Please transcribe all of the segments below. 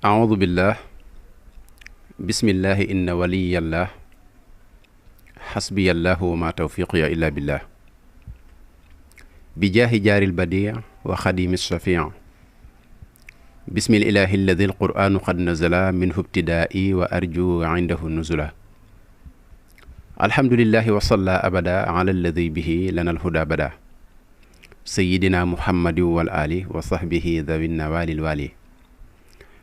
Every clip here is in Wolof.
أعوذ بالله بسم الله إن ولي الله حسبي الله وما توفيقي إلا بالله بجاه جار البديع وخديم الشفيع بسم الإله الذي القرآن قد نزل منه ابتدائي وأرجو عنده النزلا الحمد لله وصلى أبدا على الذي به لنا الهدى بدا سيدنا محمد والآل وصحبه ذوي النوال الوالي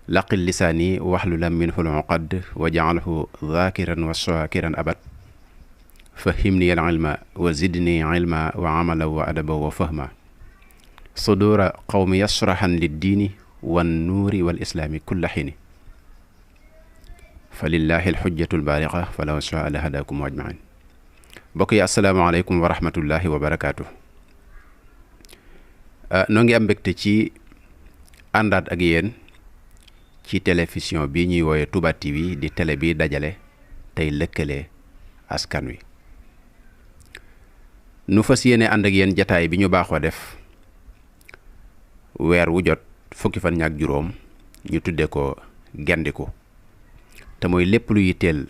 لقل لساني واحلل منه العقد وجعله ذاكرا وشاكرا أبد فهمني العلم وزدني علما وعملا وأدبا وفهما صدور قوم يشرحا للدين والنور والإسلام كل حين فلله الحجة البالغة فلو شاء لهداكم أجمعين بقي السلام عليكم ورحمة الله وبركاته noo ngi am mbégte ci àndaat ak yéen ci télévision bi ñuy wooye Touba TV di télé bi dajale tey lëkkale askan wi nu fas yéene ànd ak yéen jataay bi ñu baaxoo def weer wu jot fukki fan ñaak juróom ñu tudde ko gendiku te mooy lépp lu yitteel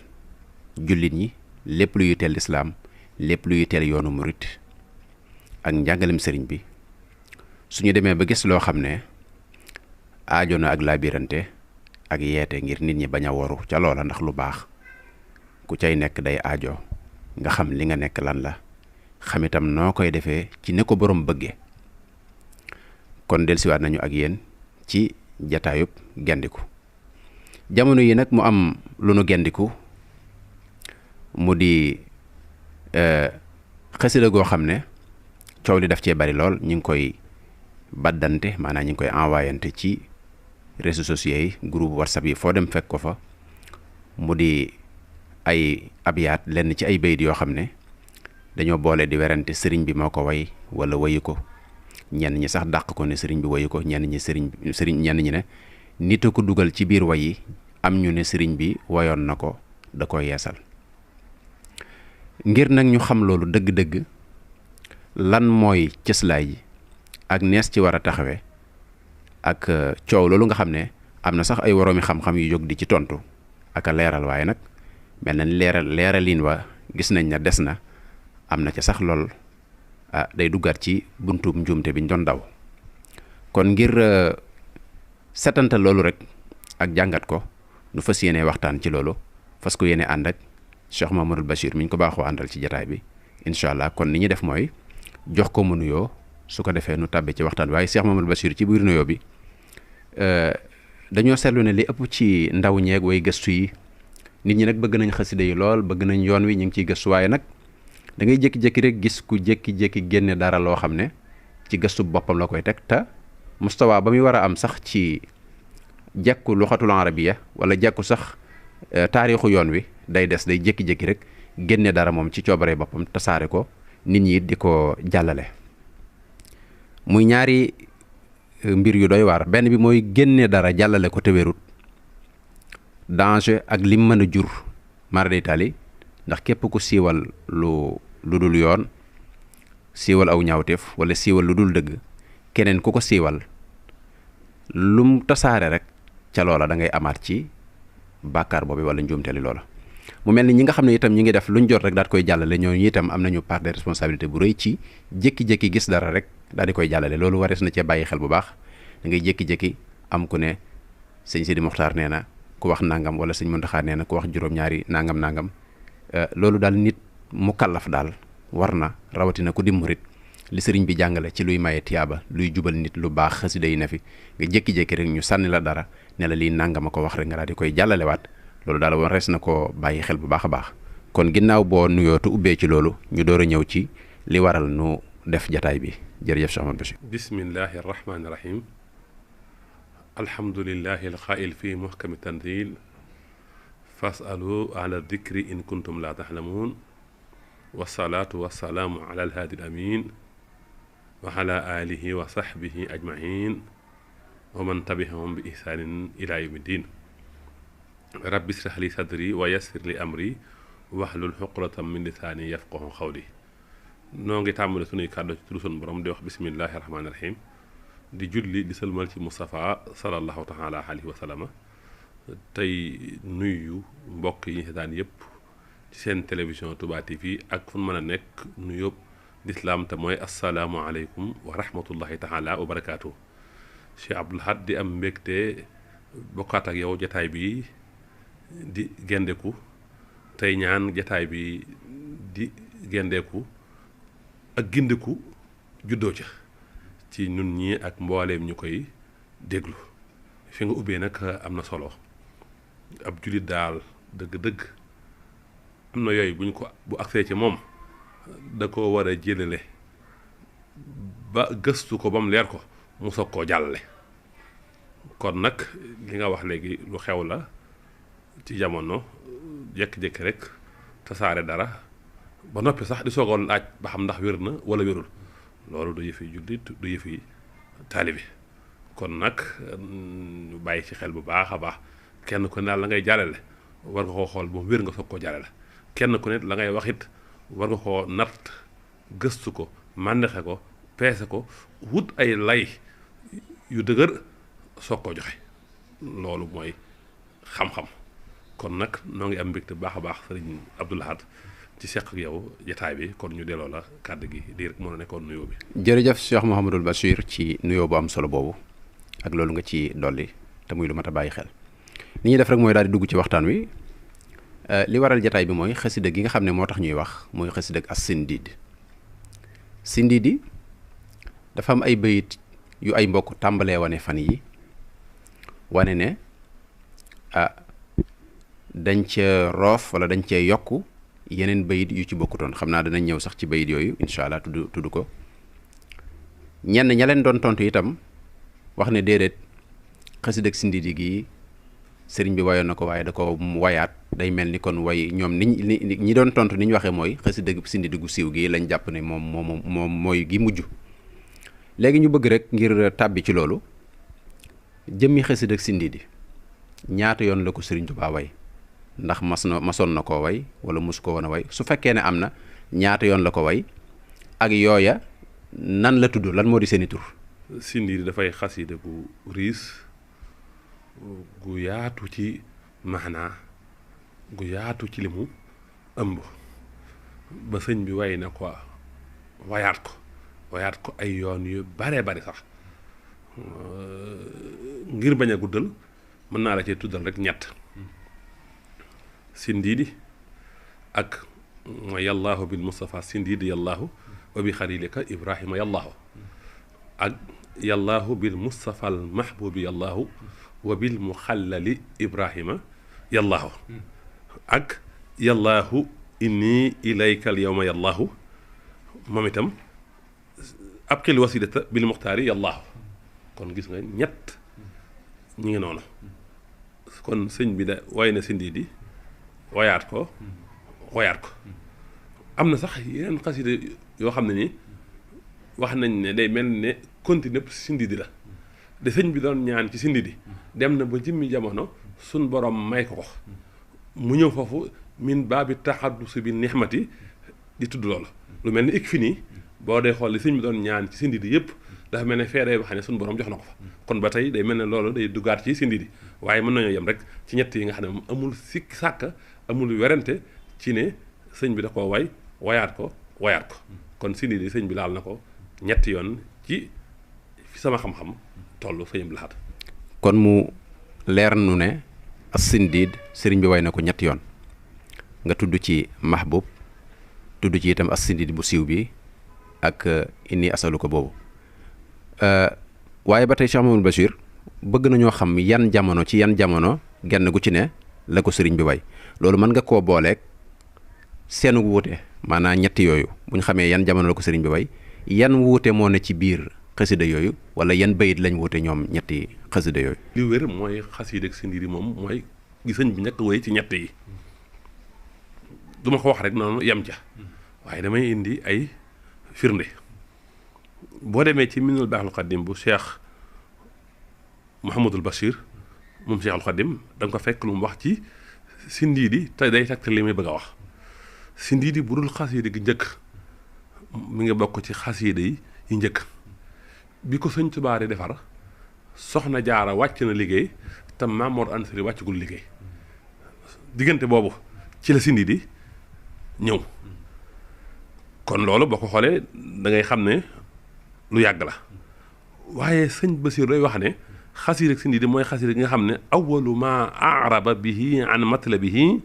jullit ñi lépp lu yitteel lislaam lépp lu yitteel yoonu murit ak njàngalem sëriñ bi suñu demee ba gis loo xam ne aajo na ak laabirante ak yeete ngir nit ñi bañ a woru ca loola ndax lu baax ku cay nekk day aajo nga xam li nga nekk lan la xam itam noo koy defee ci ne ko borom bëggee kon dellusiwaat nañu ak yéen ci jataayub gendiku jamono yi nag mu am lu nu gendiku mu di xasida goo xam ne coow li daf cee bari lool ñu ngi koy baddante maanaam ñu ngi koy envoyante ci réseaux sociaux yi groupe whatsapp yi foo dem fekk ko fa mu di ay abyaat lenn ci ay bayit yoo xam ne dañoo boole di werante sëriñ bi moo ko way wala wayu ko ñenn ñi sax dàq ko ne sëriñ bi wayu ko ñenn ñi ñenn ñi ne nit a ko dugal ci biir way yi am ñu ne sëriñ bi wayoon na ko da ko yeesal ngir nag ñu xam loolu dëgg-dëgg lan mooy cëslaay ji ak nees ci war a taxawee ak coow loolu nga xam ne am na sax ay woroomi xam-xam yu jóg di ci tontu ak a leeral waaye nag mel na ni leeralin wa gis nañ ne des na am na ca sax lool day duggaat ci buntum njuumte biñ doon daw kon ngir setantal loolu rek ak jàngat ko nu fas yéene waxtaan ci loolu fas ko yéene ànd ak Cheikh Mamadou Bachir mi ñu ko baaxoo àndal ci jataay bi incha allah kon ni ñu def mooy jox ko mu nuyoo su ko defee nu tàbbi ci waxtaan waaye Cheikh Mamadou Bachir ci biir nuyoo bi dañoo seetlu ne li ëpp ci ndaw ñeeg way gëstu yi nit ñi nag bëgg nañ xasida yi lool bëgg nañ yoon wi ñu ngi ciy gëstu waaye nag da ngay jékki-jékki rek gis ku jékki-jékki génne dara loo xam ne ci gëstu boppam la koy teg te mustawa ba muy war a am sax ci jekku luxatul arabiya wala jekku sax taarixu yoon wi day des day jékki-jékki rek génne dara moom ci coobare boppam tasaare ko nit ñi di ko jàllale muy ñaari mbir yu doy waar benn bi mooy génne dara jàllale ko te wérut danger ak lim mën a jur mara day taali ndax képp ku siiwal lu dul yoon siiwal aw ñaawteef wala siiwal lu dul dëgg keneen ku ko siiwal lum tasaare rek ca loola da ngay amaat ci bàkkaar boobu wala njuumteeli loola mu mel ni ñi nga xam ne itam ñi ngi def luñ jot rek daal di koy jàllale ñooñu itam am nañu part de responsabilité bu rëy ci jékki-jékki gis dara rek daal di koy jàllale loolu warees na cee bàyyi xel bu baax da ngay jékki-jékki am ku ne sëñ Sidi Mokhtar nee na ku wax nangam wala sëñ Mountakha nee na ku wax juróom-ñaari nangam loolu daal nit mu kallaf daal war na rawatina ku di murit li sëriñ bi jàngale ci luy maye tiyaaba luy jubal nit lu baax xasida yi na fi nga jékki-jékki rek ñu sànni la dara ne la lii nangama ko wax rek nga daal di koy jàllalewaat loolu daal war res na ko bàyyi xel bu baax a baax kon ginnaaw boo nuyoo te ubbee ci loolu ñu door a ñëw ci li waral nu def jataay bi jërëjëf Cheikh Ahmadou Bachir bismillahi arrahmani irrahim alhamdulillahi alqail fi muhkami tanzil fasalu ala dikri in kuntum la taxlamuun wasalaatu wasalaamu ala alhaadi alamin wa ala alihi wa sahbihi ajmain wa man tabihahum bi ihsaanin ila yawmi ddin rabbi israh li sadri wa yassir li amri wahlul uqdatam min lisaani yafqahu qawli noo ngi tàmbale sunuy kàddu ci turu sunu borom di wax bismillahi rahmaani rahim di julli di sëlmal ci Moustapha sallallahu taala alayhi wa sallama tey nuyu mbokk yi ñu seetaan yëpp ci seen télévision Touba TV ak fu mën a nekk nuyoo lislaam te mooy asalaamualeykum wa rahmatullahi taala wa barakaatu. Cheikh Abdoul Ahad di am mbégte bokkaat ak yow jataay bi di gendeku tey ñaan jataay bi di gendeku ak gindiku juddoo ca ci ñun ñi ak mbooleem ñu koy déglu. fi nga ubbee nag am na solo ab jullit daal dëgg-dëgg am na yooyu bu agsee ci moom da ko war a jëlale ba gëstu ko ba mu leer ko mu soog koo jàllale. kon nag li nga wax léegi lu xew la ci jamono jékki-jékki rek tasaare dara ba noppi sax di soogoo laaj ba xam ndax wér na wala wérul loolu du yëfi jullit du yëfi taalibi. kon nag ñu bàyyi ci xel bu baax a baax kenn ku ne daal la ngay jàllale war nga koo xool ba mu wér nga soog koo jàllale. kenn ku ne la ngay wax it war nga koo natt gëstu ko màndaxe ko peese ko wut ay lay yu dëgër soog koo joxe loolu mooy xam-xam. kon nag noo ngi am mbégte bu baax a baax sëriñ Abdoul Ahad ci seq ak yow jataay bi kon ñu delloo la kàddu gi di rek mën a nekkoon nuyoo bi. jërëjëf Cheikh Mouhamadul Bachir ci nuyoo bu am solo boobu ak loolu nga ci dolli te muy lu mat a bàyyi xel. li ñuy def rek mooy daal di dugg ci waxtaan wi li waral jataay bi mooy xasida gi nga xam ne moo tax ñuy wax mooy xasida ak as-Sindiid. Sindiidi dafa am ay bayit yu ay mbokk tàmbalee wane fan yi wane ne dañ ca roof wala dañ cee yokk yeneen bayit yu ci bokkutoon xam naa danañ ñëw sax ci bayit yooyu incha allah tudd ko. ñenn ña leen doon tontu itam wax ne déedéet xasida ak Sindiidi gi sëriñ bi wayoon na ko waaye da ko wayaat day mel ni kon way ñoom ñi doon tontu ni ñu waxee mooy xasida ak Sindiidi gu siiw gi lañ jàpp ne moom mooy gi mujj. léegi ñu bëgg rek ngir tàbbi ci loolu jëmmi xasida ak Sindiidi ñaata yoon la ko sëriñ Tuubaa way ndax masoon na koo way wala mosu ko woon a way su fekkee ne am na ñaata yoon la ko way ak yooya nan la tudd lan moo di seeni tur. Sindiidi dafay xasida gu riis gu yaatu ci maanaa gu yaatu ci li mu ëmb ba sëñ bi way na ko wayaat ko ay yoon yu bare bari sax ngir bañ a guddal mën naa la cee tuddal rek ñett. Sindiidi ak mooy yallaahu bil Mustafa Sindiidi yallaahu wa bi xalilika Ibrahima yallaahu ak yallaahu bil Mustafa al mahbubi yallaahu wa bil muxallali Ibrahima yallaahu ak yallaahu inni ilayka al yawma yallaahu moom itam ab xil wasilata bil muxtaari yallaahu. kon gis nga ñett ñi ngi noonu kon sëñ bi da way na Sindiidi wayaat ko am na sax yeneen xasida yoo xam ne ni wax nañ ne day mel ne continue Sindiidi la de sëñ bi doon ñaan ci Sindiidi dem na ba jëmmi jamono suñ borom may ko mu ñëw foofu min baabi taxaddusi bi nixmati di tudd loolu lu mel ni ik fi nii boo dee xool li sëñ bi doon ñaan ci Sindiidi yëpp dafa mel ne feeree ba xam ne suñu borom jox na ko fa kon ba tey day mel ne loolu day duggaat ci Sindiidi waaye mën nañoo yem rek ci ñett yi nga xam ne amul sikk sàkka amul werante ci ne sëñ bi da koo wayaat ko kon Sindiidi sëñ bi laal na ko ñetti yoon ci fi sama xam-xam toll sëñ Abdoul Ahad. kon mu leer nu ne as-Sindiid sëriñ bi way na ko ñetti yoon nga tudd ci mahbub tudd ci itam as-Sindiid bu siiw bi ak inni asalu ko boobu waaye ba tey Cheikh Mamadou Bachir bëgg nañoo xam yan jamono genn gu ci ne la ko sëriñ bi way loolu mën nga koo booleeg seenu wuute maanaam ñetti yooyu bu ñu xamee yan jamono la ko sëriñ bi way yan wuute moo ne ci biir xasida yooyu wala yan bayit lañ wuute ñoom ñetti xasida yooyu. li wér mooy xasida ak Sindiidi moom mooy gi sëñ bi njëkk way ci ñett yi du ma ko wax rek noonu yem ca waaye damay indi ay firnde boo demee ci Minanul Baaxil Xadim bu Cheikh Mouhamadul Bachir moom Cheikhul Xadim da nga ko fekk lu mu wax ci Sindiidi te day takk li may bëgg a wax Sindiidi bu dul xasida gi njëkk mi ngi bokk ci xasida yi njëkk bi ko sëñ Tuubaa di defar soxna Jaara wàcc na liggéey te Maam Mor Anta Sali wàccagul liggéey diggante boobu ci la sindi di ñëw kon loolu boo ko xoolee da ngay xam ne lu yàgg la waaye sëñ Basiir day wax ne xasiida ak sindi di mooy xasiida gi nga xam ne awalu ma araba bihi an matlabihi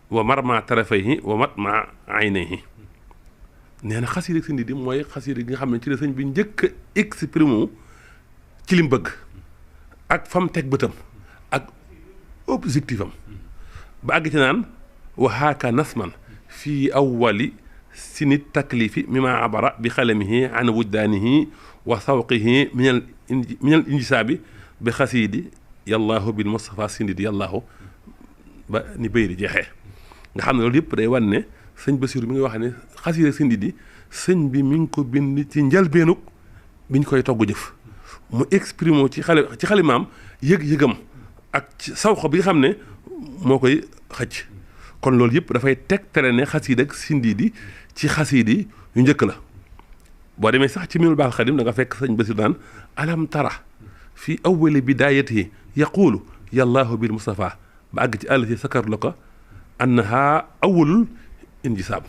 wa marma tarafayhi wa matma aynayhi nee na xasiida ak sindi di mooy xasiida gi nga xam ne ci la sëñ bi njëkk a exprimé ci lim bëgg ak fam teg bëtam ak objectif am ba àgg ci naan wa haaka nasman fii awwali sini taklifi mima abara bi xalamihi an wujdaanihi wa sawqihi min al injisaabi bi xasiidi yallaahu bil Mustafa sindi di yallaahu ba ni béy di jeexee nga xam ne loolu yëpp day wan ne sëñ Basiru mi ngi wax ne xasiida sindi di sëñ bi mi ngi ko bind ci njalbeenuk bi ñu koy togg jëf mu exprime ci xalimaam yëg-yëgam ak ci sawxa bi nga xam ne moo koy xëcc kon loolu yëpp dafay tegtale ne xasiida ak sindi di ci xasiidi yu njëkk la boo demee sax ci Minanul Baaqil Xadiim da nga fekk sëñ Basiru naan alam tara fi awwali bidaayatihi yaquulu yallaahu bil Mustafa ba àgg ci àll si sakar la ko annaha awwalul injisaab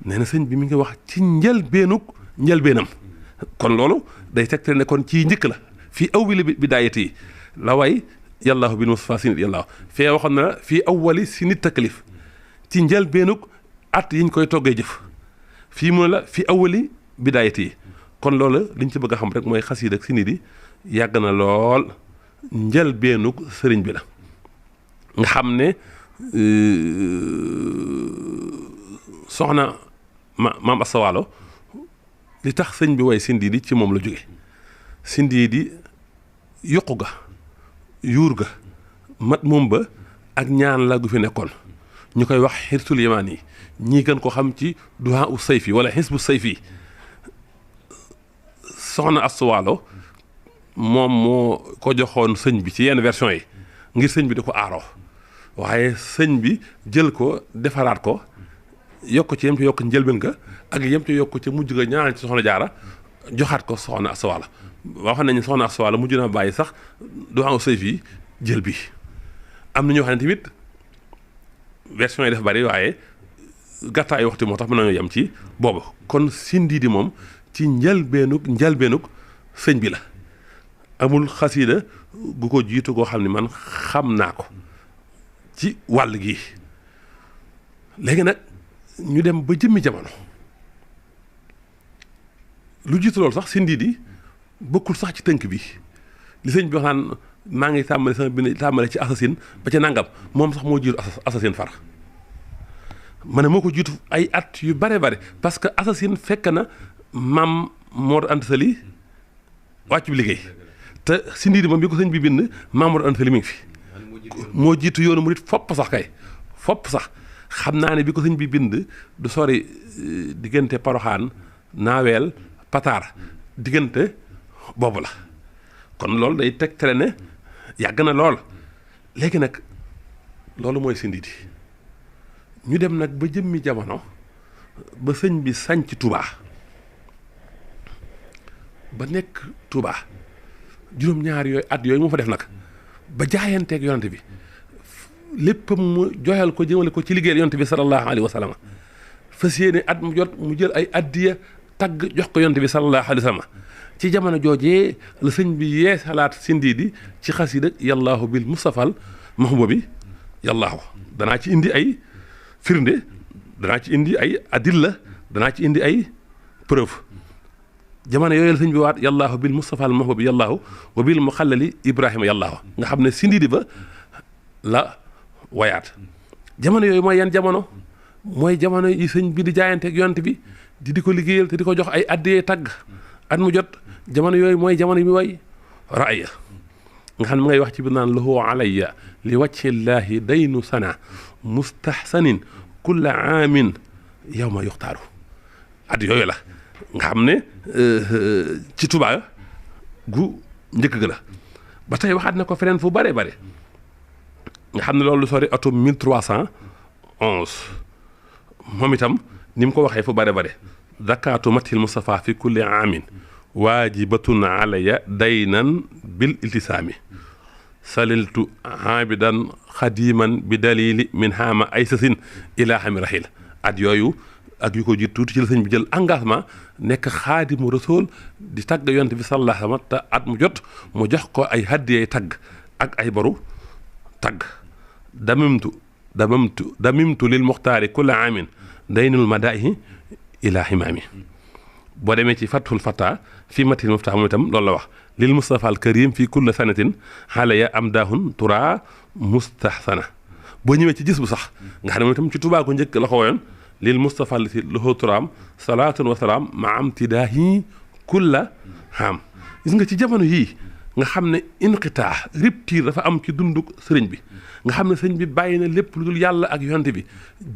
nee na sëñ bi mi ngi wax ci njëlbeenam kon loolu day tegtale ne kon ci njëkk la fii awwali bidaayatihi la way yallaahu bil Mustafa sinit yallaahu fee waxoon na la fii awwali sinit taklif ci njëlbeenuk at yiñ koy toggee jëf fii mu ne la fii awwali bidaayatihi kon loolu liñ ci bëgg a xam rek mooy xasiida ak sindi di yàgg na lool njëlbeenuk sëriñ bi la nga xam ne soxna maam Asta Waalo li tax sëñ bi way sindi di ci moom la jóge sindi di yokku ga yuur ga mat moom ba ak ñaan la gu fi nekkoon ñu koy wax xirsul yamaan yi ñii gën ko xam ci duhaa u sayfi wala xisbu sayfi soxna Asta Waalo moom moo ko joxoon sëñ bi ci yenn version yi ngir sëñ bi di ko aaroo waaye sëñ bi jël ko defaraat ko yokk ci yem ci yokk njëlbeen ga ak yem ci yokk ci mujj ga ñaan ci soxna jaara joxaat ko soxna Asta Waalo waxoon nañu soxna Asta Waalo mujj na bàyyi sax duhaa u sayfi jël bi am na ñoo xam ne tamit version yi dafa bari waaye gàttaayu waxtu moo tax mën nañoo yem ci boobu kon sindi di moom ci njëlbeenuk sëñ bi la amul xasiida gu ko jiitu goo xam ne man xam naa ko ci wàll gi léegi nag ñu dem ba jëmmi jamono lu jiitu loolu sax sindi di bokkul sax ci tënk bi li sëñ bi wax naan maa ngi tàmbali sama bind tàmbale ci assasine ba ca nangam moom sax moo jiitu assasine far ma ne moo ko jiitu ay at yu bare parce que assasine fekk na Maam Mor Anta Sali wàcc bi liggéey te sindi di moom bi ko sëñ bi bind Maam Mor Anta Sali mi ngi fi moo jiitu yoonu murit fopp sax xam naa ne bi ko sëñ bi bind du sori diggante Paroxaan Naaweel Pataar diggante boobu la kon loolu day tegtale ne yàgg na lool léegi nag loolu mooy sindi di ñu dem nag ba jëmmi jamono ba sëñ bi sañc Touba ba nekk Touba juróom-ñaar yooyu at yooyu mu fa def nag ba jaayanteeg yonante bi lépp mu joxal ko jëmale ko ci liggéeyal yonante bi sallallahu alayhi wa sallam fas yéene at mu jot mu jël ay addiya tagg jox ko yonante bi sallallahu alayhi wa sallam ci jamono joojee la sëñ bi yee salaat sindi di ci xasida yallaahu bil mustafal mahbubi yallaahu danaa ci indi ay firnde danaa ci indi ay adilla danaa ci indi ay preuve jamono yooyu la sëñ bi waat yallaahu bil mustafal mahbubi yallaahu wa bil muxallali ibrahima yallaahu nga xam ne sindi di ba la wayaat jamono yooyu mooy yan jamono mooy jamono yi sëñ bi di jaayanteeg yonent bi di ko liggéeyal te di ko jox ay addiyee tagg at mu jot jamono yooyu mooy jamono yi mu way raaya nga xam ne ma ngay wax ci biir naan lahu alayya li wajhillaahi daynu sana mustahsanin kulla aamin yawma yuxtaaru at yooyu la nga xam ne ci Tuubaa gu njëkk ga la ba tey waxaat na ko feneen fu bare nga xam ne loolu sori atum 1311 moom itam ni mu ko waxee fu bare zakaatu matil Mustafa fi kulli aamin waajibatun alaya daynan bil iltisaami saliltu aabidan xadiman bi dalili min haama ay sasin ilaa xami rahil at yooyu ak yu ko jiit tuuti ci la sëñ bi jël engagement nekk xaadimu rasool di tagg yonent bi sallallahu alayhi wa sallam te at mu jot mu jox ko ay haddiyay tagg ak ay baru tagg damimtu lil muxtaari kulla aamin daynul madaahi ilaa himaami boo demee ci fathul fata fii matil muftaah moom itam loolu la wax lil mustafa al karim fii kulla sanatin xaala ya am daahun tura mustahsana boo ñëwee ci gis bu sax nga xam ne moom itam ci Tuubaa ko njëkk la ko woyoon lil mustafa li si lahu turaam salaatun wa salaam ma am tidaahi kulla haam gis nga ci jamono yii nga xam ne inqitaa rupture dafa am ci dunduk sëriñ bi nga xam ne sëriñ bi bàyyi na lépp lu dul yàlla ak yonent bi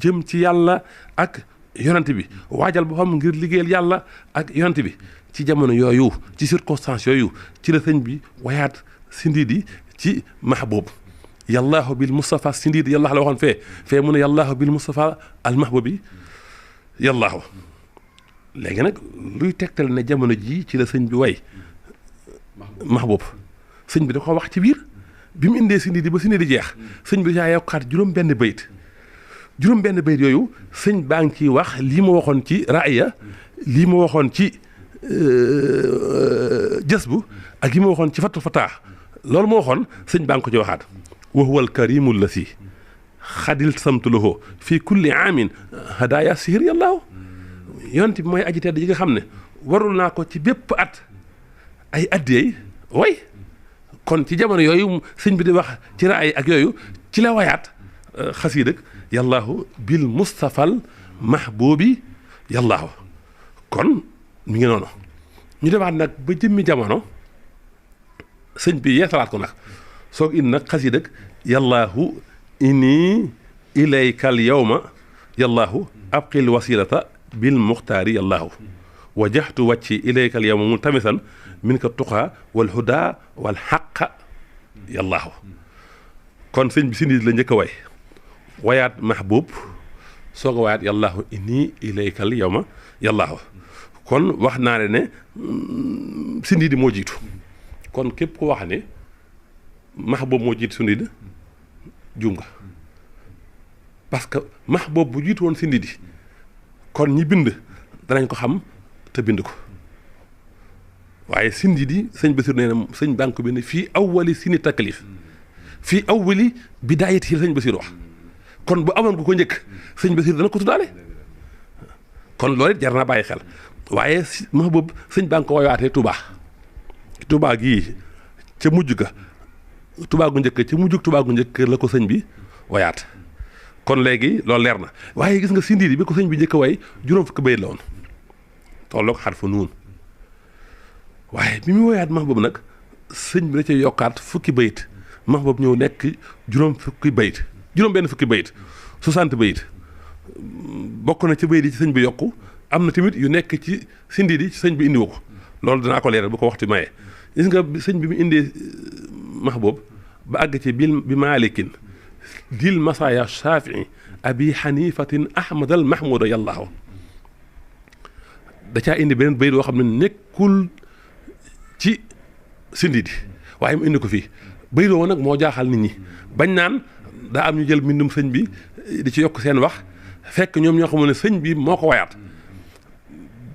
jëm ci yàlla ak yonent bi waajal boppam ngir liggéeyal yàlla ak yonent bi ci jamono yooyu ci circonstance yooyu ci la sëñ bi wayaat sindiidi ci mahbub yallaahu bil mustafa sindiidi yàlla la waxoon fee mu ne yallaahu bil mustafa al mahbubi yallaahu léegi nag luy tegtal ne jamono ji ci la sëñ bi way mahbub sëñ bi da ko wax ci biir bi mu indee sindiidi ba sindiidi jeex sëñ bi daa yokkaat juróom benn bayit yooyu sëñ baa ngi ciy wax lii ma waxoon ci raaya lii ma waxoon ci jës bu ak yi ma waxoon ci fattu fataax loolu ma waxoon sëñ baa ngi ko ci waxaat wa huwa al karimu lasi xadil samtu lahu fii kulli aamin hadaaya sihir yàllaahu yonent bi mooy aji tedd yi nga xam ne warul naa ko ci bépp at ay addiyey way kon ci jamono yooyu sëñ bi di wax ci raay ak yooyu ci la wayaat xasiid ak yallaahu bil mustafal mahbubi yallaahu kon mi ngi noonu ñu demaat nag ba jëmmi jamono sëñ bi yeesalaat ko nag soog indi nag xasiid ak yallaahu inni ilaykal yawma yallaahu abqil wasilata bil muxtaari yallaahu wajaxtu wàcci ilaykal yawma multamisan min ka tuqaa wal hudaa wal xaqa yallaahu kon sëñ bi si nit la njëkk a way wayaat mahbub soog a wayaat yallaahu inni ilaykal yawma yallaahu kon wax naa ne sindiidi moo jiitu kon képp ko wax ne mahbub moo jiitu sindiidi juum nga parce que mahbub bu jiitu woon sindiidi kon ñi bind danañ ko xam te bind ko waaye sindiidi sëñ Basiru nee na sëñ baa ngi ko bind fii awwali sini taklif fii awwali bidaayati sëñ Basiru wax kon bu amoon ko njëkk sëñ Basiru dana ko tuddaale kon loolu it jar naa bàyyi xel waaye mahbub sëñ baa ngi ko woyaatee Touba gii ca mujj ga Touba gu njëkk ca mujjug Touba gu njëkk la ko sëñ bi woyaat kon léegi loolu leer na waaye gis nga sindiidi bi ko sëñ bi njëkk a way juróom fukki bayit la woon tolloog xarfu nuun waaye bi mu woyaat mahbub nag sëñ bi da cay yokkaat fukki bayit mahbub ñëw nekk juróom benn fukki bayit 60 bayit bokk na ci bayit yi ci sëñ bi yokku am na tamit yu nekk ci sindiidi ci sëñ bi indiwu ko loolu danaa ko leeral bu ko waxtu maye gis nga sëñ bi mu indee mahbub ba àgg ci bi malikin dil masaya shafii abi xanifatin ahmad al mahmuda yallaahu da caa indi beneen bayit boo xam ne nekkul ci sindiidi waaye mu indi ko fii bayit boobu nag moo jaaxal nit ñi bañ naan daa am ñu jël mbindum sëñ bi di ci yokk seen wax fekk ñoom ñoo xamoon ne sëñ bi moo ko wayaat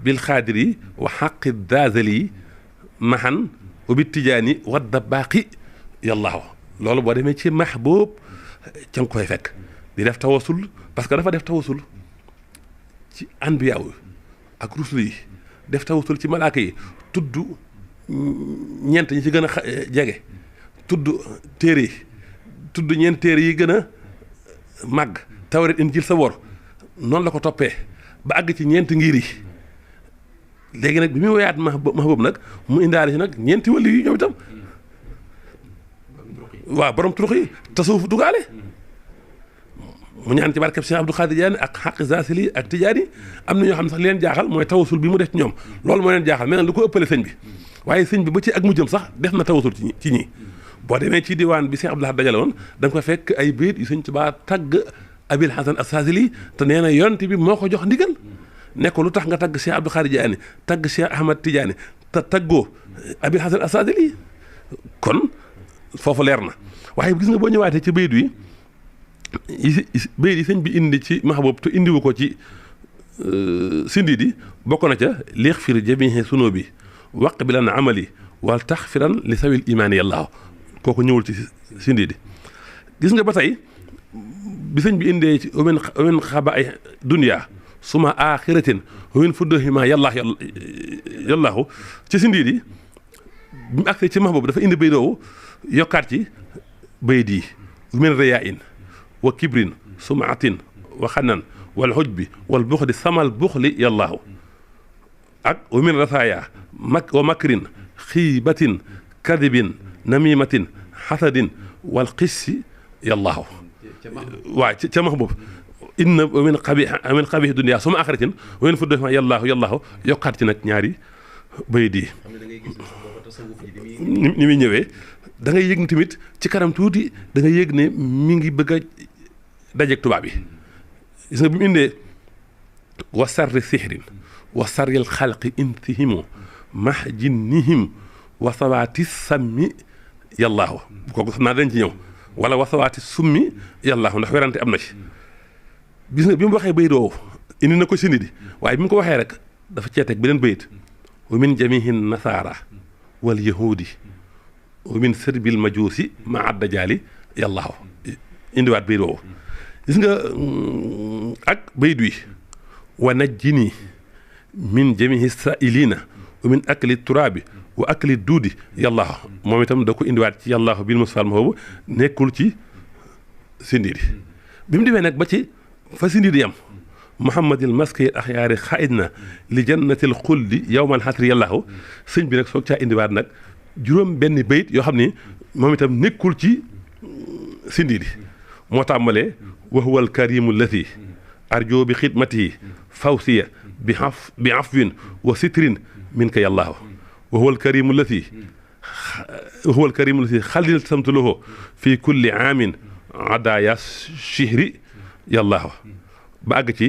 bil xaadiri wa xaqi daazali mahan ubi tijaani wa dabaaqi yallaahu loolu boo demee ci mahbub ca nga koy fekk di def tawasul parce que dafa def tawasul ci anbiya yi ak rusul yi def tawasul ci malaaka yi tudd ñeent ñi ci gën a jege tudd téere yi tudd ñeent téere yi gën a màgg tawret injil sa wor noonu la ko toppee ba àgg ci ñeent ngir yi léegi nag bi muy woyaat mahbub nag mu indaale ci nag ñeenti wàll yi ñoom itam waaw borom turux yi tasawuf dugaale mu ñaan ci barkeb Cheikh Abdou Khadir Diané ak xaq Zasili ak Tijaani am na ñoo xam ne sax li leen jaaxal mooy tawasul bi mu def ci ñoom loolu moo leen jaaxal mais nag lu ko ëppale sëñ bi waaye sëñ bi ba ci ak mujjëm sax def na tawasul ci ñi boo demee ci diwaan bi Cheikh Abdou Lahad dajale woon da nga ko fekk ay bayit yu sëñ Tuubaa tagg Abil Hasan As-Saazili te nee na yonent bi moo ko jox ndigal ne ko lu tax nga tagg Cheikh Abdou Khadir Diané tagg Cheikh Ahmad Tidiane te taggoo Abil Hasan As-Saazili kon foofu leer na waaye gis nga boo ñëwaatee ci bayit wi bayit yi sëñ bi indi ci mahbub te indiwu ko ci sindi di bokk na ca liix fir jamihi sunoo bi waq bi lan amali wal tax firan li sawil imaani yàllaahu kooku ñëwul ci sindi di gis nga ba tey bi sëñ bi indee ci omen xaba ay dunya suma axiratin omen fuddahima yàllaahu ci sindi di bi mu agsee ci mahbub dafa indi bayit woowu yokkaat ci bayit yi min riyaa in wa kibrin sumaatin wa xanan wal xujbi wal buxdi samal buxli yàllaahu ak wa min rasaaya wa makrin xiibatin kadibin namimatin xasadin wal xissi yàllaahu waaw ca mahbub inna min xabih dunya suma axiratin wa min fuddahima yàllaahu yokkaat ci nag ñaari bayit yi ni muy ñëwee da ngay yëg tamit ci kanam tuuti da ngay yëg ne mi ngi bëgg a dajeeg tubaab yi gis nga bi mu indee wa sarri sihrin wa sarril xalqi intihimu mah jinnihim wa sawaati sammi yàllaahu kooku xam naa dañ ci ñëw wala wa sawaati summi yàllaahu ndax werante am na ci gis nga bi mu waxee bayit woowu indi na ko sindi di waaye bi mu ko waxee rek dafa ceeteeg beneen bayit wa min jamihin nasaara wal yahudi wa min sërbil majuusi ma adda jaali yàllaahu indiwaat bayit woowu gis nga ak bayit wi wa najjini min jamihi saa'ilina wa min akli turaabi wa akli duudi yàllaahu moom itam da ko indiwaat ci yàllaahu bil musfal ma boobu nekkul ci sindi di bi mu demee nag ba ci fa sindi di yam muhammadil maski axyaari xaid na li jannatil xuldi yowmal xasri yàllaahu sëñ bi nag soog caa indiwaat nag juróom benn bayit yoo xam ni moom itam nekkul ci sindi di moo tàmbalee wa huwa alkarimu allati arjo bi xidmatihi fawsiya bi afwin wa sitrin minka yàllaahu wa huwa alkarimu allati xalil samtu lahu fi kulli aamin adaaya shihri yàllaahu ba àgg ci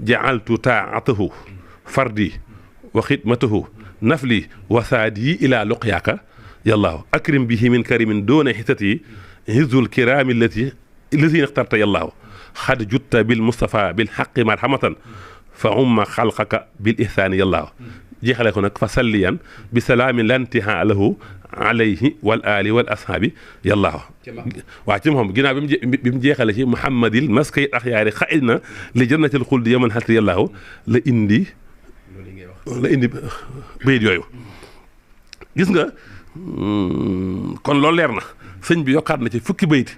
jaaltu taatahu fardi wa xidmatahu nafli wa saadi ila luqyaaka yàllaahu akrim bihi min karimin doona xisati hizul kiraami allati ixtarta yàllaahu xad jutta bil mustafa bil xaqi marhamatan fa umma xalqaka bil ihsaani yàllaahu jeexale ko nag fa salliyan bi salaamin lantihaa lahu alayhi wal aali wal ashaabi yàllaahu waaw ci moom ginnaaw bi mu jeexale ci muhammadil maskay axyaari xaid na li jannatil xuldi yaman xasri yàllaahu la indi bayit yooyu gis nga kon loolu leer na sëñ bi yokkaat na ci fukki bayit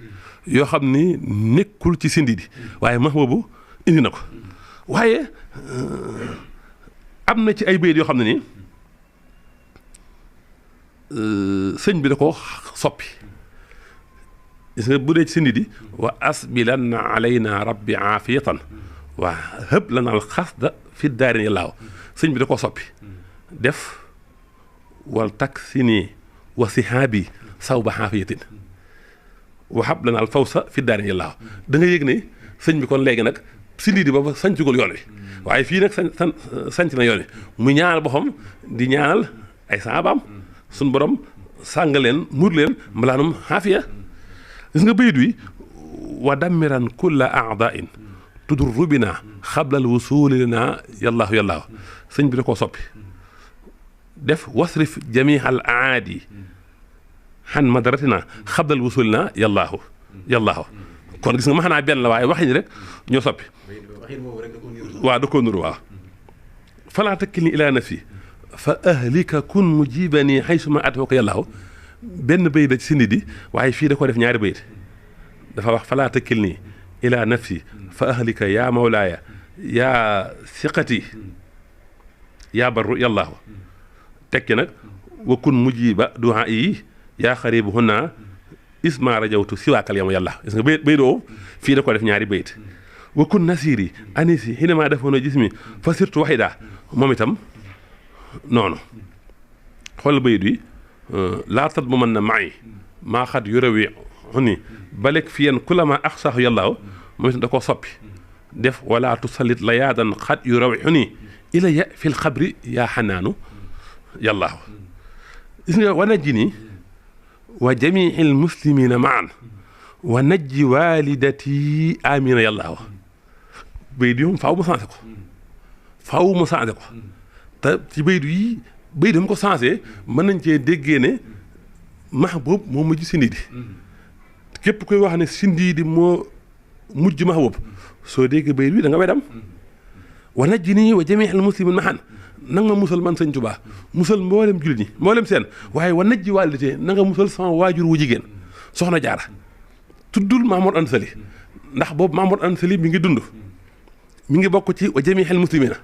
yoo xam ni nekkul ci sindi di waaye max boobu indi na ko waaye am na ci ay bayit yoo xam ne ni sëñ bi da ko soppi gis nga bu dee ci sindi di wa asbilanna alayna rabbi aafiyatan waa hëb lana al xasda fi daarin yàllaaw sëñ bi da ko soppi def wal taksini wa sihaabi saw ba xaafiyatin waxab lana al fawsa fi daarin yàllaaw da nga yëg ne sëñ bi kon léegi nag sindi di ba sañcugul yoon wi waaye fii nag sanc na yoon wi mu ñaanal boppam di ñaanal ay saabaam suñ borom sàng leen muur leen mbalaanum xaafiya gis nga bayit wi wa dammiran kulla aadain tudurru bina xablal wusuli lana yàllaahu yàllaahu sëñ bi da koo soppi def wasrif jamihal aadi xan madaratina xablal wusuli na yàllaahu yàllaahu kon gis nga ma xanaa benn la waaye waxin rek ñoo soppi waaw da koo nuru waaw falaa takkilni ilaa nafsi fa ahlika kun mujibani xaysuma atwaka yàllaahu benn bayit da ci sindi di waaye fii da ko def ñaari bayit dafa wax falaa takkilni ilaa nafsi fa ahlika yaa mawlaaya yaa siqati yaa barru yàllaahu tekki nag wa kun mujiba duhaa yi yaa xaribu hunna isma rajawtu siwaakal yama yàlla gis nga bayit doo fii da ko def ñaari bayit wa kun nasiri anisi xinama defoon a gis mi fa surtout waxida moom itam noonu xool bayit wi laa tat mu mën na maay maa xat yurewi xuni balek fiyen kulama axsaahu yàllaahu moom itam da koo soppi def wala tusallit la yaadan xat yurewi xuni ilaya fil xabri yaa xanaanu yàllaahu gis nga wana ji nii wa jamiil muslimina maan wa najji walidati amina yàllaahu bayit yi moom faaw mu changé ko faaw mu changé ko te ci bayit yi bayit yi mu ko changé mën nañ cee déggee ne Mahbub moo mujj Sindiidi képp koy wax ne Sindiidi moo mujj Mahbub soo déggee bayit bi da nga wedam wa najjini wa jamiil muslimin maan na nga ma musal man sëñ Tuubaa musal mboolem jullit ñi mboolem seen waaye wa najji waalidati na nga musal sama waajur wu jigéen soxna Jaara tuddul Mamour Anta Sali ndax boobu Mamour Anta Sali mi ngi dund mi ngi bokk ci wa jamiil muslimina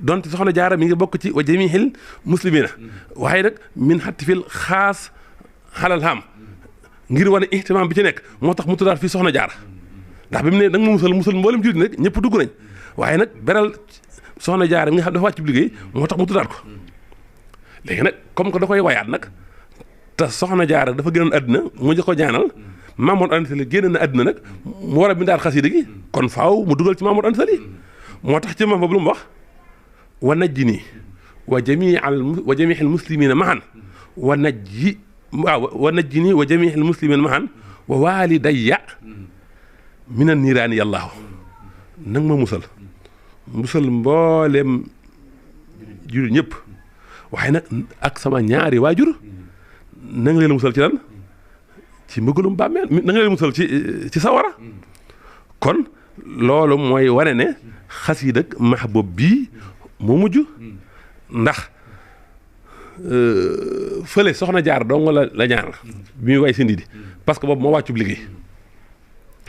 donte soxna Jaara mi ngi bokk ci wa jamiil muslimina waaye nag min xattifil xaas xalal xam ngir wane ihtimaam bi ci nekk moo tax mu tuddaat fii soxna Jaara ndax bi mu ne da nga ma musal mboolem jullit nag ñëpp dugg nañ waaye nag beral soxna Jaara mi nga xam dafa wàcc liggéey moo tax mu tuddaat ko léegi nag comme que da koy wayaat nag te soxna Jaara dafa gënoon àddina mu njëkk ko ñaanal Mamour Anta Sali génn na àddina nag mu war a bindaat xasida gi kon faaw mu dugal ci Mamour Anta Sali moo tax ci ma boobu lu mu wax wa najjini wa jamiil muslimina mahan wa najji waaw wa najjini wa jamiil muslimina mahan wa walidayya minan niiraani yàllaahu nag ma musal mboolem jullit ñëpp waaye nag ak sama ñaari waajur na nga leen musal ci lan ci mbëggalum bàmmeel na nga leen musal ci sawara kon loolu mooy wane ne xasiida ak Mahbub bii moo mujj ndax fële soxna Jaar dong la ñaar bi muy way Sindiidi parce que boobu moo wàccub liggéey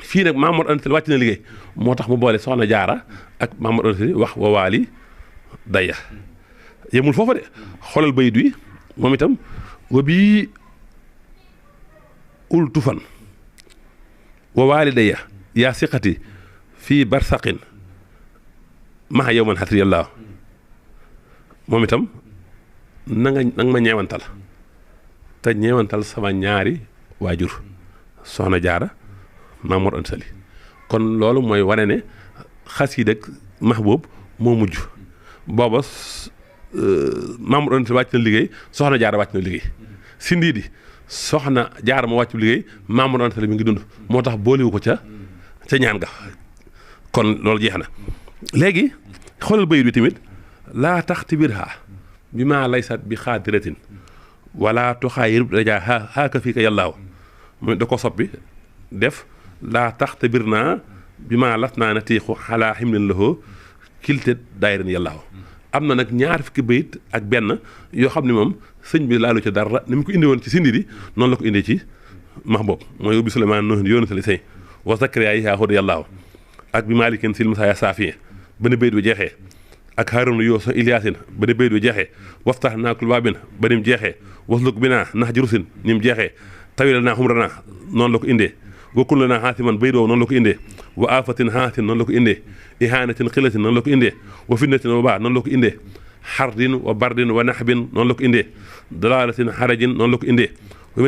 fii nag Mamour Anta Sali wàcc na liggéey moo tax mu boole soxna Jaara ak Mamour Anta Sali wax wa waali daya yemul foofa de xoolal bayit wi moom itam wa bii ultufan wa waali daya yaa siqati fii barsaqin maha yowman xasri yàllaahu moom itam na nga ma ñeewantal te ñeewantal sama ñaari waajur soxna Jaara Mamour Anta Sali kon loolu mooy wane ne xasiida ak Mahbub moo mujj booba Mamour Anta Sali wàcc na liggéey soxna Jaara wàcc na liggéey Sindiidi soxna Jaara moo wàcc liggéey Mamour Anta Sali mi ngi dund moo tax boolewu ko ca ñaan ga kon loolu jeex na léegi xoolal bayit bi tamit laa taxtibirha bi maa laysat bi xaadiratin wala tuxaayir dajaa xaaka fii ka yàllaaw mu da ko soppi def laa taxtabir naa bi maa las naa na tiixu xalaa ximlin lahoo kilte daayirin yàllaaw am na nag ñaar fukki bayit ak benn yoo xam ne moom sëñ bi laalu ci dara ni mu ko indi woon ci Sindiidi noonu la ko indee ci Mahbub mooy ubbi Suleymaan noonu yoonu sali say wa Zakariyaa yi yaa xóodu yàllaaw ak bi maalikin sil musaaya saafiye ba ne bayit bi jeexee ak Haaruna Yoosa Ilyaasin ba ne bayit bi jeexee waftax naa kul baabin ba ni mu jeexee wasluk bi naa nax jirusin ni mu jeexee tawila naa xumranaa noonu la ko indee wa kun naa xaasiman bayit woowu noonu la ko indee wa aafatin xaasin noonu la ko indee ihaanatin xilatin noonu la ko indee wa fitnatin wa baa noonu la ko indee xardin wa bardin wa naxbin noonu la ko indee dalaalatin xarajin noonu la ko indee wa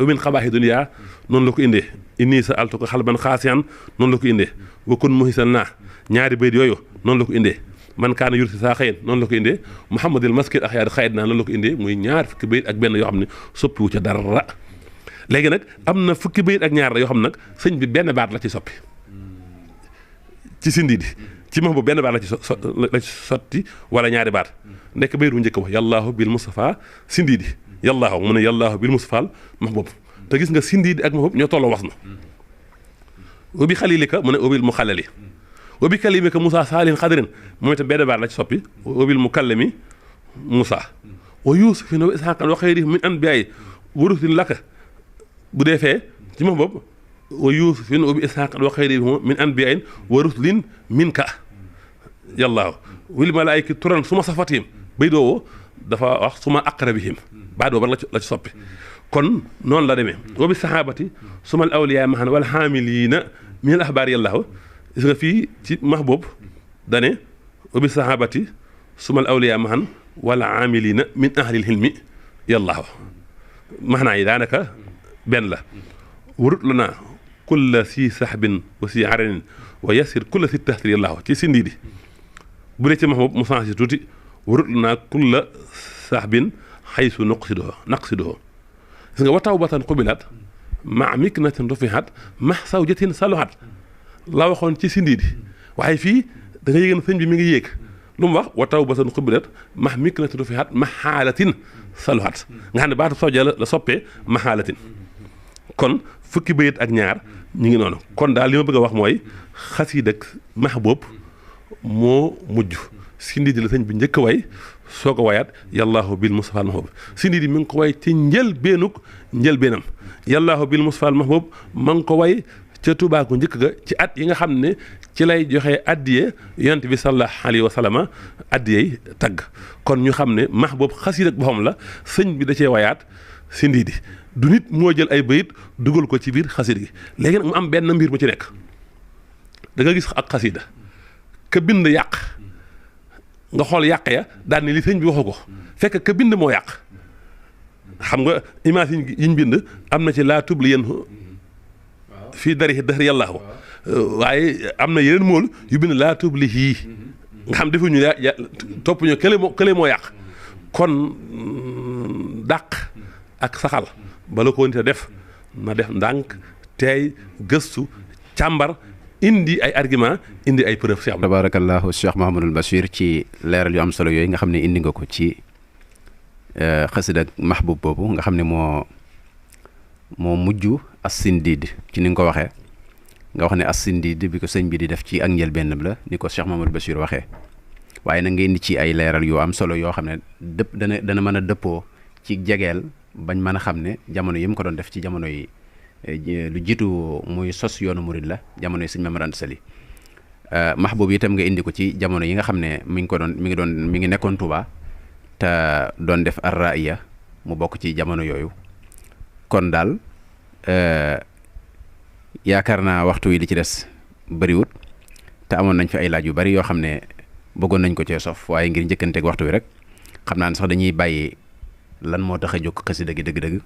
min xabaaxi dunya noonu la ko indee inni sa altu ko xalban xaasiyan noonu la ko indee wa kun muhisan naa ñaari bayit yooyu noonu la ko indee man kaana yursi saa xëyin noonu la ko indee Muhammadil maskil axyaar xayit naa noonu la ko indee muy ñaar fukki bayit ak benn yoo xam ne soppiwu ca dara léegi nag am na fukki bayit ak ñaar la yoo xam nag sëñ bi benn baat la ci soppi ci Sindiidi ci Mahbub benn baat la ci sotti wala ñaari baat nekk bayit bu njëkk wax yàllaahu bil Mustafa Sindiidi yàllaahu mu ne yàllaahu bil Mustafa Mahbub te gis nga Sindiidi ak Mahbub ñoo tolloo was na ubi xalilika mu ne ubil mu xalali ubi kalimika Moussa Saalin xadirin moom itam benn baat la ci soppi ubil mu kallami Moussa wa Yuusufin wa Isxaaqan wa xayri min anbiyaay warusin laka bu dee fee ci Mahbub wa Yuusufin wa Isxaaqan wa xayri min anbiyaay wa rusulin minka yàllaahu wil malaayika turan suma safatihim bay doowo dafa wax suma aqrabihim baa doo ba la ci soppi kon noonu la demee wa bi saxaabati suma al awliyaa mahan wal xaamiliina min al axbaar yàllaahu gis nga fii ci Mahbub dane wa bi saxaabati suma al awliyaa mahan wal aamiliina min ahlil hilmi yàllaahu maanaa yi daanaka benn la warut la naa kulla si saxbin wa si aranin wa yasir kulla si taxtir yàllaahu ci Sindiidi bu dee ci Mahbub mu changé tuuti warut la naa kulla saxbin xaysu naqsidoho gis nga wa tawbatan qubilat ma miknatin rufihat ma sawjatin saluhat la waxoon ci sindiidi waaye fii da nga yëg na sëñ bi mi ngi yéeg lu mu wax wa tawbatan qubilat ma miknatin rufihat ma xaalatin saluhat nga xam ne baatu sawja la soppee ma xaalatin kon fukki bayit ak ñaar ñu ngi noonu kon daal li ma bëgg a wax mooy xasiida ak Mahbub moo mujj sindiidi la sëñ bi njëkk a way soo ko wayaat yallaahu bil Mustafa al Mahbub sindiidi mi ngi ko way ci njëlbeenam yallaahu bil Mustafa al Mahbub ma ngi ko way ca Tuubaa ko njëkk ga ci at yi nga xam ne ci lay joxe addiye yonent bi sallallahu alayhi wa sallam addiyey tagg kon ñu xam ne Mahbub xasiida ak boppam la sëñ bi da cee wayaat sindiidi du nit moo jël ay bayit dugal ko ci biir xasiida gi léegi nag mu am benn mbir bu ci nekk da nga gis ak xasiida ka bind yàq nga xool yàq ya daal ni li sëñ bi waxu ko fekk ka bind moo yàq xam nga image yiñ bind am na ci laa tubli yéen fii dari dëxër yàllaahu waaye am na yeneen mool yu bind laa tubli yii nga xam defuñu topp ñu kële moo yàq kon dàq ak saxal bala ko nit a def na def ndànk teey gëstu càmbar indi ay argument indi ay preuve Cheikh tabarakallahu Cheikh Mouhamadul Bachir ci leeral yu am solo yooyu nga xam ne indi nga ko ci xasida ak Mahbub boobu nga xam ne moo mujj as-Sindiid ci ni nga ko waxee nga wax ne as-Sindiid bi ko sëñ bi di def ci ak njëlbéen la ni ko Cheikh Mouhamadul Bachir waxee waaye na nga indi ci ay leeral yu am solo yoo xam ne dana mën a dëppoo ci jegeel bañ mën a xam ne jamono yi mu ko doon def ci jamono yi lu jiitu muy sos yoonu murid la jamono yi sëñ Mamadou Anta Sali Mahbub itam nga indi ko ci jamono yi nga xam ne mi ngi nekkoon Touba te doon def ar-ra'iya mu bokk ci jamono yooyu kon daal yaakaar naa waxtu wi li ci des bëriwut te amoon nañ fi ay laaj yu bari yoo xam ne bëggoon nañ ko cee sof waaye ngir njëkkanteeg waxtu wi rek xam naa ne sax dañuy bàyyi lan moo tax a jóg xasida gi dëgg-dëgg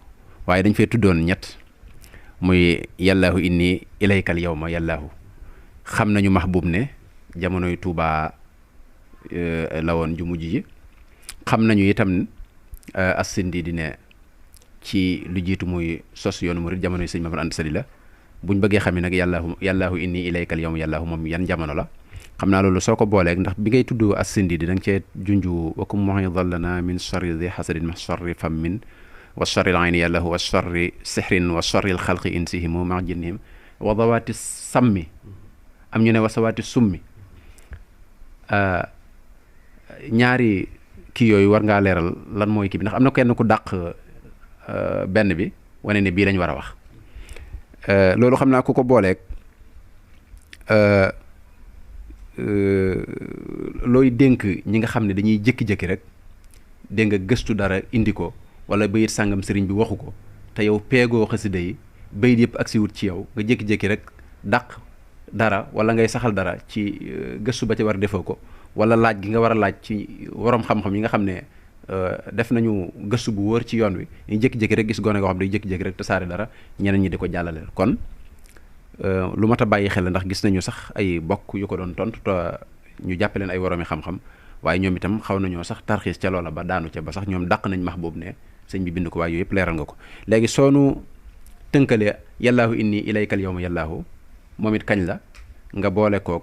waaye dañ fay tuddoon ñett muy yallaahu inni ilaykal yawma yallaahu xam nañu Mahbub ne jamonoy Tuubaa la woon ju mujj ji xam nañu itam as-Sindiidi ne ci lu jiitu muy sos yoonu murid jamonoy sëñ Mamadou Anta Sali la buñ bëggee xam ne nag yallaahu inni ilaykal yawma yallaahu moom yan jamono la xam naa loolu soo ko booleeg ndax bi ngay tudd as-Sindiidi da nga cee junju wakum mu'idan lana min sharri di hasadin ma sharri fammin wa sharri al-ayni yàllahu wa sharri sihrin wa sharri al-xalqi insihimu ma jinnihim wa dawaati sammi am ñu ne wa sawaati summi ñaari kii yooyu war ngaa leeral lan mooy kii bi ndax am na kenn ku dàq benn bi wane ne bii lañ war a wax loolu xam naa ku ko booleeg looy dénk ñi nga xam ne dañuy jékki-jékki rek dégg nga gëstu dara indi ko wala bayit sàngam sëriñ bi waxu ko te yow peegoo xasida yi bayit yëpp agsi wut ci yow nga jékki-jékki rek dàq dara wala ngay saxal dara ci gëstu ba ci war defoo ko wala laaj gi nga war a laaj ci waroom xam-xam yi nga xam ne def nañu gëstu bu wóor ci yoon wi ñu jékki-jékki rek gis gone goo xam ne day jékki-jékki rek tasaare dara ñeneen ñi di ko jàllaleel kon lu mat a bàyyi xel ndax gis nañu sax ay bokk yu ko doon tontu te ñu jàppe leen ay woroomi xam-xam waaye ñoom itam xaw nañoo sax tarxiis ca loola ba daanu ca ba sax ñoom dàq nañ Mahbub ne sëñ bi bind ko waaye yooyu yëpp leeral nga ko léegi soonu tënkale yallaahu inni ilaykal yawma yallaahu moom it kañ la nga boole koog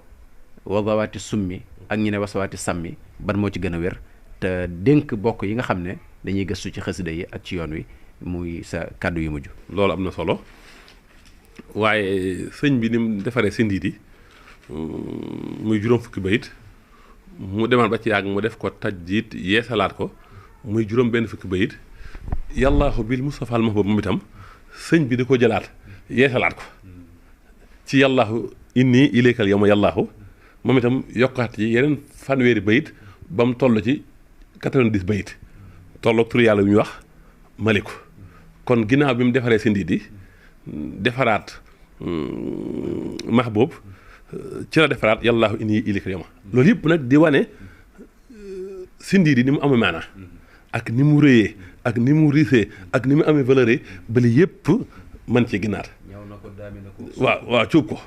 wasawaati summi ak ñi ne wasawaati sàmmi ban moo ci gën a wér te dénk bokk yi nga xam ne dañuy gëstu ci xasida yi ak ci yoon wi muy sa kàddu yu mujj. loolu am na solo waaye sëñ bi ni mu defaree Sindiidi muy juróom fukki bayit mu demal ba ci yàgg mu def ko tajdiid yeesalaat ko muy juróom benn fukki bayit yallaahu bil Mustafa al Mahbub moom itam sëñ bi di ko jëlaat yeesalaat ko ci yallaahu inni ilaykal yawma yallaahu moom itam yokkaat yi yeneen fanweeri bayit ba mu toll ci 90 bayit tolloog tur yàlla yu ñuy wax maliku kon ginnaaw bi mu defaree Sindiidi defaraat Mahbub ci la defaraat yallaahu inni ilaykal yawma loolu yëpp nag di wane Sindiidi ni mu amee maanaa ak ni mu rëyee ak ni mu riisee ak ni mu amee valeur bali yëpp mën ci ginnaar waaw cuub ko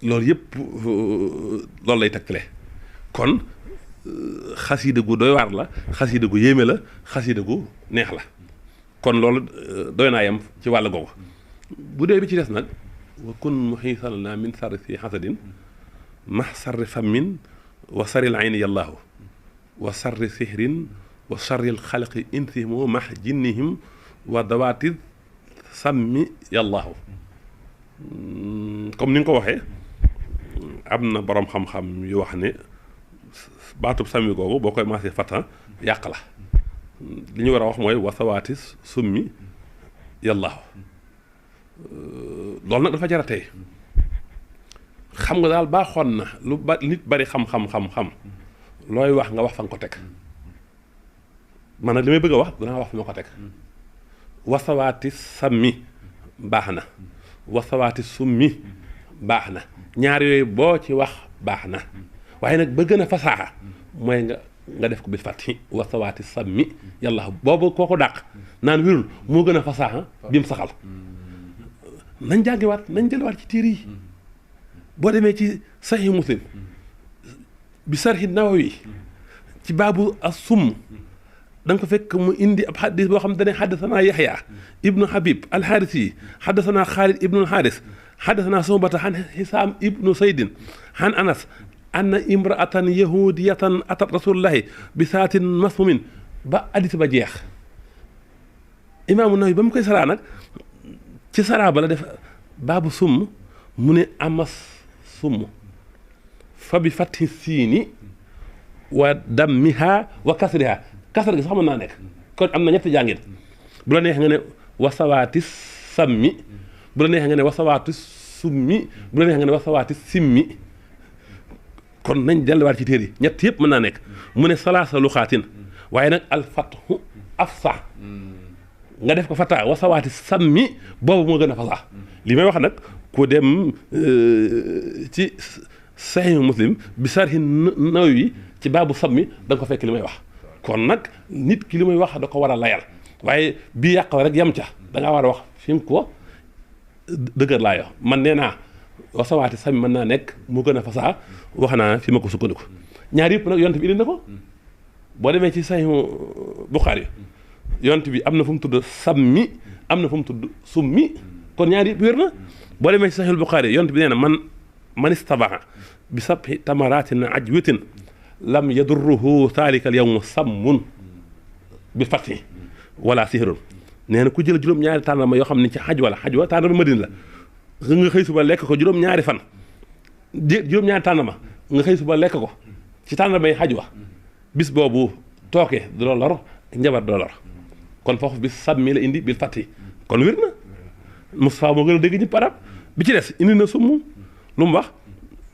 loolu yëpp loolu lay tegtale kon xasiida gu doy waar la xasiida gu yéeme la xasiida gu neex la kon loolu doy naa yem ci wàll googu bu dee bi ci des nag wa kun muhiisan naa min sarri si xasadin max sarri fammin wa sarril ayni yallaahu wa sarri sihrin wa sarril xalqi insihimo max jinnihim wa dawaati sammi yallaahu comme ni nga ko waxee am na boroom xam-xam yu wax ne baatub sàmmi googu boo koy maasee fatan yàq la li ñu war a wax mooy wasawaati summi yàllaahu loolu nag dafa jar a tey xam nga daal baaxoon na lu ba nit bari xam-xam looy wax nga wax fa nga ko teg man nag li may bëgg a wax danaa wax fi ma ko teg wasawaati sàmmi baax na wasawaati summi baax na ñaar yooyu boo ci wax baax na waaye nag ba gën a fasaaxa mooy nga def ko bi fàtti wasawaati sammi yàlla boobu koo ko dàq naan wirul moo gën a fasaaxa bi mu saxal nañ jàngiwaat nañ jëlwaat ci téere yi boo demee ci saxiix muslim bi sarxi nawawi ci baabu as-summ da nga ko fekk mu indi ab xadis boo xam ne xaddasanaa yaxya ibnu habib alxaarisi xaddasanaa xaalid ibnu alxaaris xaddasanaa sombata xan xisaam ibnu saydin xan anas anna imraatan yahudiyatan atat rasulullahi bi saatin masmumin ba addis ba jeex imaamu Nawawi ba mu koy saraa nag ci saraa ba la def baabu summ mu ne amas summ fa bi fatti siini wa dammiha wa kasriha kasar gi sax mën naa nekk kon am na ñetti jàngin bu la neexee nga ne wasawaati sammi bu la neexee nga ne wasawaati summi bu la neexee nga ne wasawaati simmi kon nañ delluwaat ci téere yi ñett yëpp mën naa nekk mu ne salaasa luxaatin waaye nag alfathu afsa nga def ko fataa wasawaati sammi boobu moo gën a fasaa li may wax nag ku dem ci Sahih Muslim bi sarhi Nawawi ci baabu sammi da nga ko fekk li may wax kon nag nit ki li may wax da ko war a layal waaye bii yàqal rek yam ca da ngaa war a wax fi mu ko dëgër laa yo man nee naa wasawaati sami mën naa nekk mu gën a fasaa wax naa fi ma ko sukkandiku ñaar yëpp nag yonent bi indi na ko boo demee ci Sahih Bukhari yonent bi am na fu mu tudd sammi am na fu mu tudd summi kon ñaar yëpp wér na boo demee ci Sahih Bukhari yonent bi nee na man istabaxa bi sabhi tamaratin ajwatin lam yadurruhu taalika al yawm sammun bi fati wala sihrun nee na ku jël juróom-ñaari tàndarma yoo xam ne ci xaj wa tàndarma Madina la nga xëy suba lekk ko juróom-ñaari fan juróom-ñaari tàndarma nga xëy suba lekk ko ci tàndarma yi xaj wa bis boobu tooke du la lor njabar du la lor kon foofu bis sammi la indi bil fati kon wér na Moustapha moo gën a dégg ñëpp arab bi ci des indi na summ lu mu wax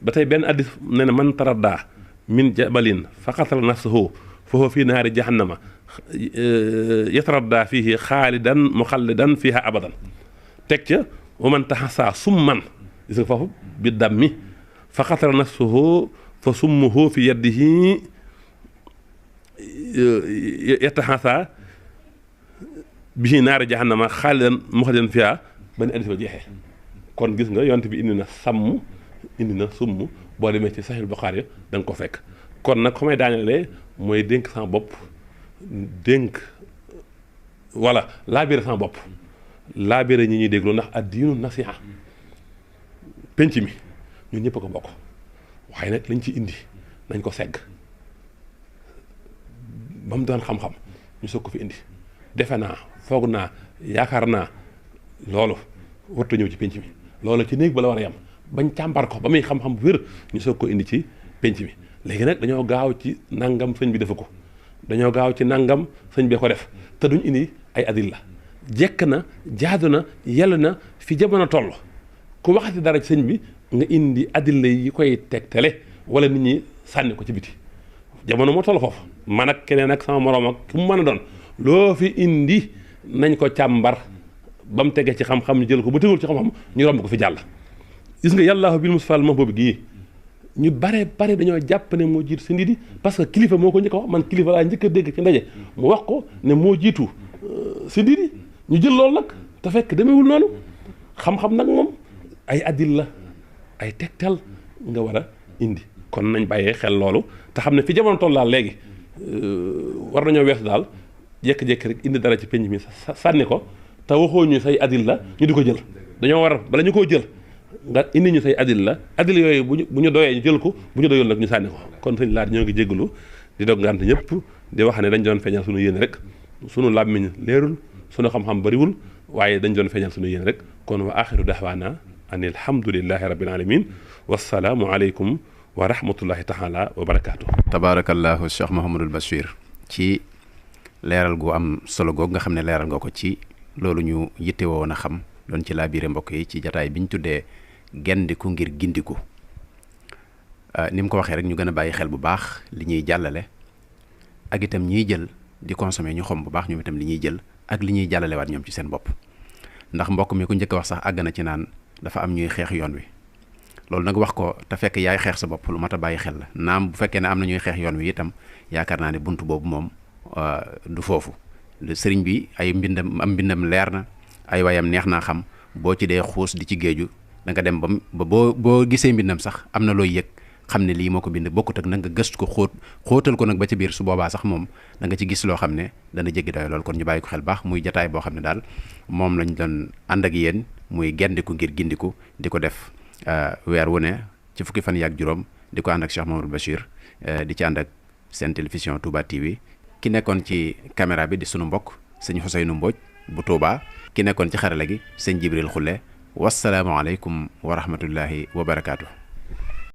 ba tey benn addis nee na man taraddaa min jabalin fa qatala nafsahu fa huwa fi naari jahannama yataraddaa fihi xaalidan muxallidan fiha abadan teg ca wa man taxasaa summan gis nga foofu bi dammi fa qatala nafsahu fa summuhu fi yadihi yataxasaa bihi naari jahannama xaalidan muxallidan fiha ba ni addis ba jeexee kon gis nga yonent bi indi na sàmm indi na summ boo demee ci Sahih Bukhari da nga ko fekk kon nag fa may daanelee mooy dénk sama bopp dénk wala laabire sama bopp laabire ñi ñuy déglu ndax ad-diinu nasiha penc mi ñun ñëpp a ko bokk waaye nag lañ ci indi nañ ko segg ba mu doon xam-xam ñu soog ko fi indi defe naa foog naa yaakaar naa loolu warta ñëw ci penc mi loolu ci néeg ba la war a yam bañ càmbar ko ba muy xam-xam wér ñu soog ko indi ci penc mi léegi nag dañoo gaaw ci nangam sëñ bi defu ko dañoo gaaw ci nangam sëñ bee ko def te duñ indi ay adilla jekk na jaadu na yell na fi jamono toll ku waxati dara ci sëñ bi nga indi adilla yi koy tegtale wala nit ñi sànni ko ci biti jamono moo toll foofu man ak keneen ak sama moroom ak ku mu mën a doon loo fi indi nañ ko càmbar ba mu tegee ci xam-xam ñu jël ko ba tegul ci xam-xam ñu romb ko fi jàll gis nga yàllaahu bil Mustafa al mahbub gii ñu bare dañoo jàpp ne moo jiitu si ndidi parce que kilifa moo ko njëkk a wax man kilifa laa njëkk a dégg ci ndaje mu wax ko ne moo jiitu si ndidi ñu jël loolu nag te fekk demewul noonu xam-xam nag moom ay addil la ay tegtal nga war a indi kon nañ bàyyee xel loolu te xam ne fi jamono toll daal léegi war nañoo weesu daal jékki-jékki rek indi dara ci penc mi sànni ko te waxoo ñu say adil la ñu di ko jël dañoo war bala ñu koo jël nga indi ñu say adil la adil yooyu bu ñu doyee ñu jël ko bu ñu doyul nag ñu sànni ko kon sëñ laat ñoo ngi jéggalu di dog ngant ñëpp di wax ne dañ doon feeñal suñu yéene rek suñu làmmiñ leerul suñu xam-xam bariwul waaye dañ doon feeñal suñu yéene rek kon wa axiru dahwaana an alhamdulillahi rabbil alamin wassalaamu aleykum wa rahmatullahi taala wa barakaatu. tabaarakallahu Cheikh Mouhamadul Bachir ci leeral gu am solo googu nga xam ne leeral nga ko ci loolu ñu yitte woon a xam doon ci laa biire mbokk yi ci jataay bi ñu tuddee gendiku ngir gindiku ni mu ko waxee rek ñu gën a bàyyi xel bu baax li ñuy jàllale ak itam ñiy jël di consommer ñu xam bu baax ñoom itam li ñuy jël ak li ñuy jàllalewaat ñoom ci seen bopp ndax mbokk mi ku njëkk a wax sax àgg na ci naan dafa am ñuy xeex yoon wi loolu nag wax ko te fekk yaay xeex sa bopp lu mat a bàyyi xel la naam bu fekkee ne am na ñuy xeex yoon wi itam yaakaar naa ne bunt boobu moom du foofu sëriñ bi ay mbindam leer na ay wayam neex naa xam boo ci dee xuus di ci géeju da nga dem ba boo gisee mbindam sax am na looy yëg xam ne lii moo ko bind bokkut ak nag nga gëstu ko xóotal ko nag ba ci biir su boobaa sax moom da nga ci gis loo xam ne dana jéggi doy lool kon ñu bàyyi ko xel baax muy jataay boo xam ne daal moom lañ doon ànd ak yéen muy gendiku ngir gindiku di ko def weer wu ne ci fukki fan yaak juróom di ko ànd ak Cheikh Mouhamadou Bachir di ci ànd ak seen télévision Touba TV ki nekkoon ci caméra bi di sunu mbokk sëñ Ousseynou Mbodj bu Touba ki nekkoon ci xarala gi sëñ Jibril Xulle wasalaamualeykum wa rahmatullahi wa barakaatu.